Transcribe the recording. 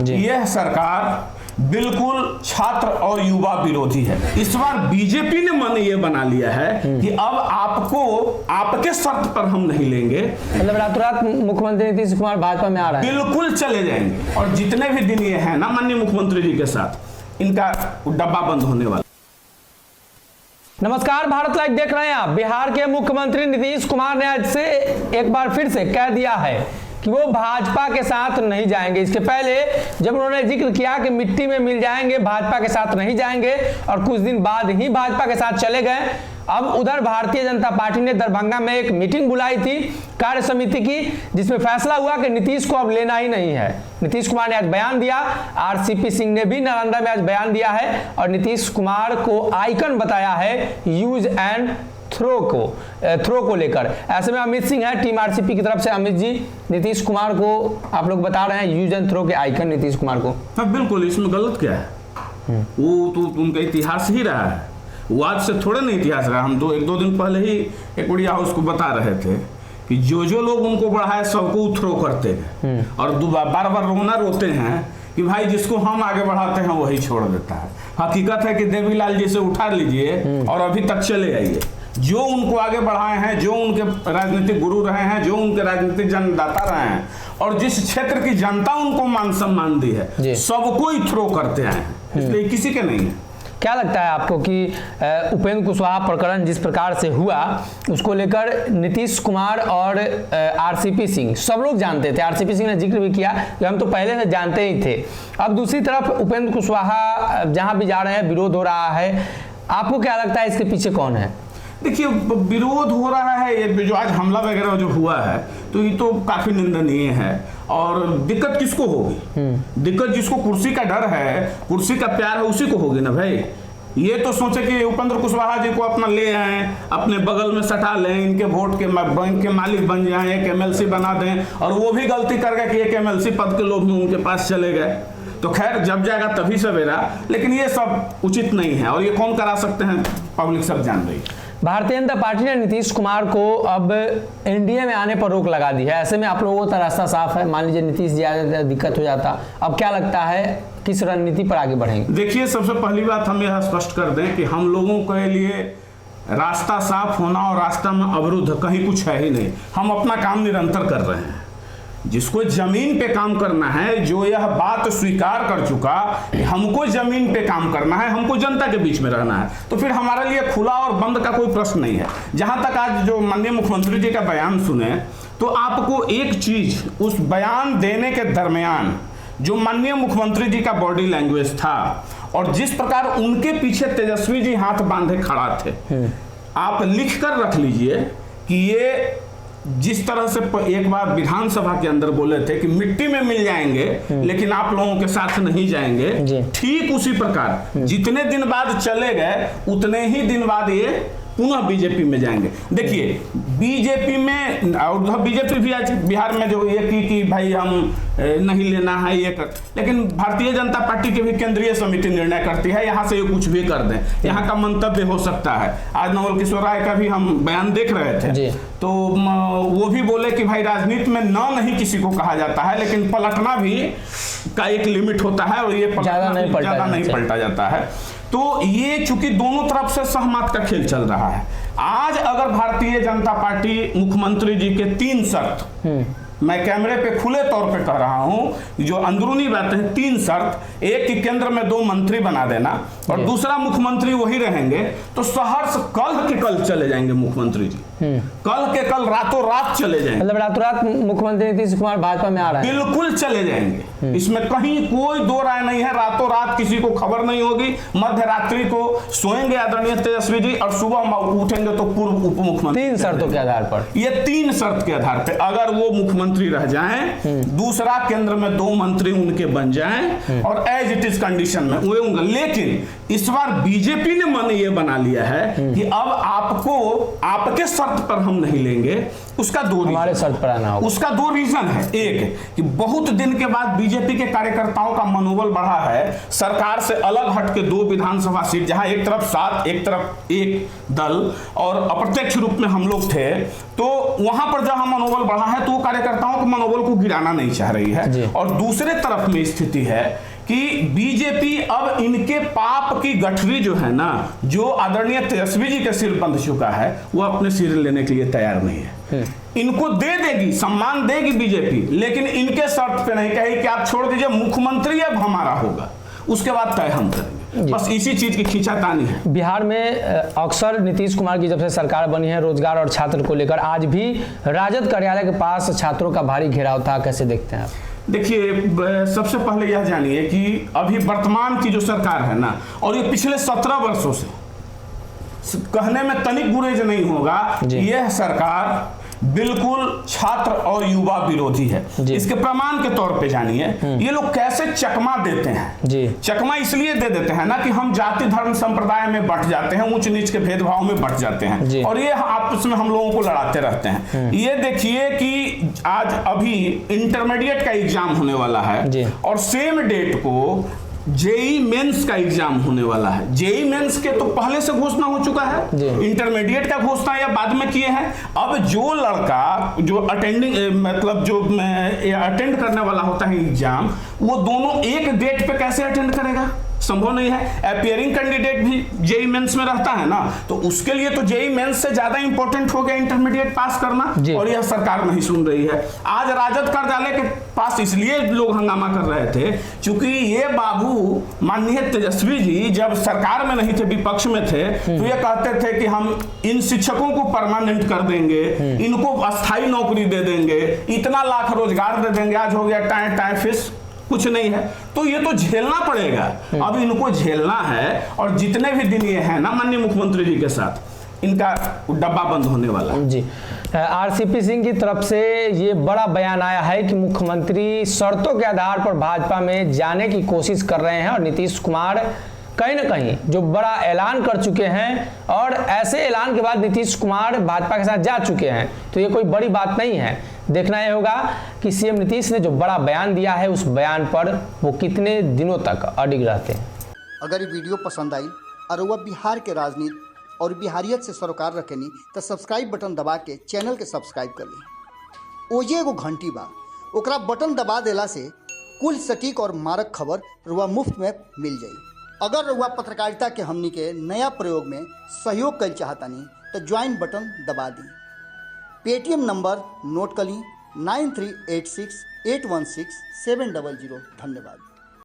यह सरकार बिल्कुल छात्र और युवा विरोधी है। इस बार बीजेपी ने मन ये बना लिया है कि अब आपको आपके शर्त पर हम नहीं लेंगे। मतलब रातों रात मुख्यमंत्री नीतीश कुमार भाजपा में आ रहा है? बिल्कुल चले जाएंगे, और जितने भी दिन ये है ना माननीय मुख्यमंत्री जी के साथ, इनका डब्बा बंद होने वाला। नमस्कार, भारत लाइव देख रहे हैं आप। बिहार के मुख्यमंत्री नीतीश कुमार ने आज से एक बार फिर से कह दिया है कि वो भाजपा के साथ नहीं जाएंगे। इसके पहले जब उन्होंने जिक्र किया कि मिट्टी में मिल जाएंगे, भाजपा के साथ नहीं जाएंगे, और कुछ दिन बाद ही भाजपा के साथ चले गए। अब उधर भारतीय जनता पार्टी ने दरभंगा में एक मीटिंग बुलाई थी कार्य समिति की, जिसमें फैसला हुआ कि नीतीश को अब लेना ही नहीं है। नीतीश कुमार ने आज बयान दिया, आरसीपी सिंह ने भी नालंदा में आज बयान दिया है, और नीतीश कुमार को आइकन बताया है यूज एंड थ्रो को लेकर। ऐसे में अमित सिंह है टीम आरसीपी की तरफ से। अमित जी, नीतीश कुमार को आप लोग बता रहे हैं यूज एंड थ्रो के आइकन नीतीश कुमार को। हाँ बिल्कुल, इसमें गलत क्या है? वो तो उनका इतिहास ही रहा है, वो आज से थोड़े नहीं इतिहास रहा। हम एक दो दिन पहले ही एक उड़िया हाउस को बता रहे थे कि जो लोग उनको बढ़ाए सबको थ्रो करते हैं, और बार बार रोते हैं कि भाई जिसको हम आगे बढ़ाते हैं वही छोड़ देता है। हकीकत है कि देवीलाल जी से उठा लीजिए और अभी तक चले आइए। जो उनको आगे बढ़ाए हैं, जो उनके राजनीतिक गुरु रहे हैं, जो उनके राजनीतिक जन्मदाता रहे हैं, और जिस क्षेत्र की जनता उनको मान सम्मान दी है, सबको ही थ्रो करते आए हैं, इसलिए किसी के नहीं है। क्या लगता है आपको कि उपेंद्र कुशवाहा प्रकरण जिस प्रकार से हुआ, उसको लेकर नीतीश कुमार और आरसीपी सिंह, सब लोग जानते थे, आरसीपी सिंह ने जिक्र भी किया कि हम तो पहले से जानते ही थे। अब दूसरी तरफ उपेंद्र कुशवाहा जहां भी जा रहे हैं विरोध हो रहा है। आपको क्या लगता है इसके पीछे कौन है? देखिए, विरोध हो रहा है, ये जो आज हमला वगैरह जो हुआ है, तो ये तो काफी निंदनीय है। और दिक्कत किसको होगी? दिक्कत जिसको कुर्सी का डर है, कुर्सी का प्यार है, उसी को होगी ना भाई। ये तो सोचे कि उपेंद्र कुशवाहा जी को अपना ले आए, अपने बगल में सटा लें, इनके वोट के बैंक के मालिक बन जाएं, एक एमएलसी बना दें, और वो भी गलती कर गए कि एक एमएलसी पद के लोभ में उनके पास चले गए। तो खैर, जब जाएगा तभी सवेरा, लेकिन ये सब उचित नहीं है, और ये कौन करा सकते हैं, पब्लिक सब जान रही है। भारतीय जनता पार्टी ने नीतीश कुमार को अब एनडीए में आने पर रोक लगा दी है। ऐसे में आप लोगों का रास्ता साफ है। मान लीजिए नीतीश जी दिक्कत हो जाता, अब क्या लगता है किस रणनीति पर आगे बढ़ेंगे? देखिए, सबसे पहली बात हम यह स्पष्ट कर दें कि हम लोगों के लिए रास्ता साफ होना और रास्ता में अवरुद्ध कहीं कुछ है ही नहीं। हम अपना काम निरंतर कर रहे हैं। जिसको जमीन पे काम करना है, जो यह बात स्वीकार कर चुका कि हमको जमीन पे काम करना है, हमको जनता के बीच में रहना है, तो फिर हमारे लिए खुला और बंद का कोई प्रश्न नहीं है। जहां तक आज जो माननीय मुख्यमंत्री जी का बयान सुने, तो आपको एक चीज उस बयान देने के दरमियान जो माननीय मुख्यमंत्री जी का बॉडी लैंग्वेज था, और जिस प्रकार उनके पीछे तेजस्वी जी हाथ बांधे खड़ा थे, आप लिख कर रख लीजिए कि ये जिस तरह से एक बार विधानसभा के अंदर बोले थे कि मिट्टी में मिल जाएंगे लेकिन आप लोगों के साथ नहीं जाएंगे, ठीक उसी प्रकार जितने दिन बाद चले गए उतने ही दिन बाद ये पुनः बीजेपी में जाएंगे। देखिए, बीजेपी में, और बीजेपी भी आज बिहार में जो ये कि भाई हम नहीं लेना है ये कर, लेकिन भारतीय जनता पार्टी की भी केंद्रीय समिति निर्णय करती है, यहाँ से ये कुछ भी कर दें, यहाँ का मंतव्य हो सकता है। आज नवल किशोर राय का भी हम बयान देख रहे थे, तो वो भी बोले कि भाई राजनीति में नहीं किसी को कहा जाता है, लेकिन पलटना भी का एक लिमिट होता है, और ये ज्यादा नहीं पलटा जाता है। तो ये चूंकि दोनों तरफ से सहमत का खेल चल रहा है। आज अगर भारतीय जनता पार्टी मुख्यमंत्री जी के 3 शर्त, मैं कैमरे पे खुले तौर पे कह रहा हूं, जो अंदरूनी बातें हैं, 3 शर्त, एक कि केंद्र में 2 मंत्री बना देना, और दूसरा मुख्यमंत्री वही रहेंगे, तो सहर्ष कल के कल चले जाएंगे मुख्यमंत्री जी, कल के कल रातों रात चले जाएंगे। मतलब रातों रात मुख्यमंत्री नीतीश कुमार भाजपा में आ रहा है? बिल्कुल चले जाएंगे, इसमें कहीं कोई दो राय नहीं है। रातों रात किसी को खबर नहीं होगी, मध्य रात्रि को सोएंगे आदरणीय तेजस्वी जी, और सुबह उठेंगे तो पूर्व उप मुख्यमंत्री। 3 शर्तों के आधार पर, ये 3 शर्त के आधार पर अगर वो मुख्यमंत्री रह जाएं, दूसरा केंद्र में 2 मंत्री उनके बन जाएं, और एज इट इज कंडीशन में वो होंगे। लेकिन इस बार बीजेपी ने मन ये बना लिया है कि अब आपको आपके शर्त शर्त पर हम नहीं लेंगे, उसका दो हमारे शर्त पर आना होगा। उसका दो रीजन है। एक कि बहुत दिन के बाद बीजेपी के कार्यकर्ताओं का मनोबल बढ़ा है, सरकार से अलग हट के 2 विधानसभा सीट, जहां एक तरफ 7 एक तरफ 1 दल और अप्रत्यक्ष रूप में हम लोग थे, तो वहां पर जहां मनोबल बढ़ा है तो वो कार्यकर्ताओं के मनोबल को गिराना नहीं चाह रही है। और दूसरे तरफ में स्थिति है कि बीजेपी अब इनके पाप की गठरी जो है ना, जो आदरणीय तेजस्वी जी के सिर बंध चुका है, वो अपने सिर लेने के लिए तैयार नहीं है। इनको दे देगी, सम्मान देगी बीजेपी, लेकिन इनके शर्त पे नहीं, कहेगी कि आप छोड़ दीजिए, मुख्यमंत्री अब हमारा होगा, उसके बाद तय हम करेंगे। बस इसी चीज की खींचातानी है। बिहार में अक्सर नीतीश कुमार की जब से सरकार बनी है, रोजगार और छात्र को लेकर आज भी राजद कार्यालय के पास छात्रों का भारी घेराव था, कैसे देखते हैं आप? देखिए, सबसे पहले यह जानिए कि अभी वर्तमान की जो सरकार है ना, और ये पिछले 17 वर्षों से कहने में तनिक गुरेज नहीं होगा, यह सरकार बिल्कुल छात्र और युवा विरोधी है। इसके प्रमाण के तौर पे जानिए, ये लोग कैसे चकमा देते हैं। चकमा इसलिए दे देते हैं ना कि हम जाति धर्म संप्रदाय में बंट जाते हैं, ऊंच नीच के भेदभाव में बंट जाते हैं, और ये आपस में हम लोगों को लड़ाते रहते हैं। ये देखिए कि आज अभी इंटरमीडिएट का एग्जाम होने वाला है, और सेम डेट को जेई मेंस का एग्जाम होने वाला है। जेई मेंस के तो पहले से घोषणा हो चुका है, इंटरमीडिएट का घोषणा या बाद में किए हैं। अब जो लड़का जो मतलब जो अटेंड करने वाला होता है एग्जाम, वो दोनों एक डेट पे कैसे अटेंड करेगा? संभव नहीं है। अपियरिंग कैंडिडेट भी जेई मेंस में रहता है ना, तो उसके लिए तो जेई मेंस से ज्यादा इंपॉर्टेंट हो गया इंटरमीडिएट पास करना, और यह सरकार नहीं सुन रही है। आज राजद कार्यालय के पास इसलिए लोग हंगामा कर रहे थे क्योंकि ये बाबू माननीय तेजस्वी जी जब सरकार में नहीं थे, विपक्ष में थे, तो ये कहते थे कि हम इन शिक्षकों को परमानेंट कर देंगे, इनको अस्थायी नौकरी दे देंगे, इतना लाख रोजगार दे देंगे। आज हो गया टाइम टाइम फिश, कुछ नहीं है। तो ये तो झेलना पड़ेगा, अब इनको झेलना है। और जितने भी दिन ये है ना माननीय मुख्यमंत्री जी के साथ, इनका डब्बा बंद होने वाला है। जी, आरसीपी सिंह की तरफ से ये बड़ा बयान आया है कि मुख्यमंत्री शर्तों के आधार पर भाजपा में जाने की कोशिश कर रहे हैं, और नीतीश कुमार कहीं ना कहीं जो बड़ा ऐलान कर चुके हैं, और ऐसे ऐलान के बाद नीतीश कुमार भाजपा के साथ जा चुके हैं, तो ये कोई बड़ी बात नहीं है। देखना यह होगा कि सीएम नीतीश ने जो बड़ा बयान दिया है, उस बयान पर वो कितने दिनों तक अडिग रहते हैं। अगर ये वीडियो पसंद आई और वह बिहार के राजनीति और बिहारियत से सरोकार रखेनी, तो सब्सक्राइब बटन दबा के चैनल के सब्सक्राइब कर ली। ओजे एगो घंटी बा, ओकरा बटन दबा देला से कुल सटीक और मारक खबर रुआ मुफ्त में मिल जाई। अगर रुआ पत्रकारिता के हमनी के नया प्रयोग में सहयोग कर चाहतानी तो ज्वाइन बटन दबा दी। पेटीएम नंबर नोट कर ली 9386816700। धन्यवाद।